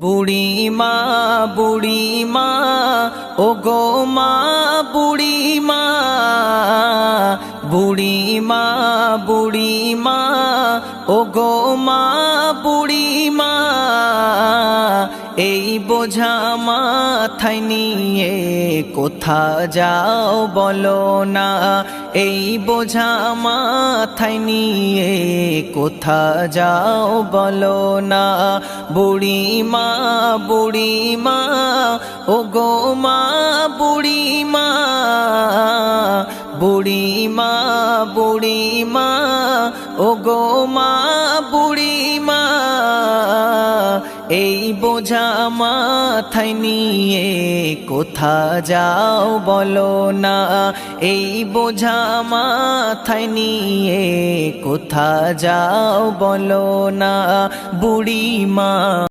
বুড়িমা বুড়িমা ও গো মা বুড়িমা বুড়িমা বুড়িমা ও গো মা বুড়িমা এই বোঝা মাথায় নিয়ে কোথা যাও বলো না, এই বোঝা মাথায় নিয়ে কোথা যাও বলো না। বুড়িমা বুড়িমা ও গো মা বুড়িমা বুড়িমা বুড়িমা ও গো মা বুড়িমা এই বোঝা মাথায় নিয়ে কোথা যাও বলো না, এই বোঝা মাথায় নিয়ে কোথা যাও বলো না। বুড়িমা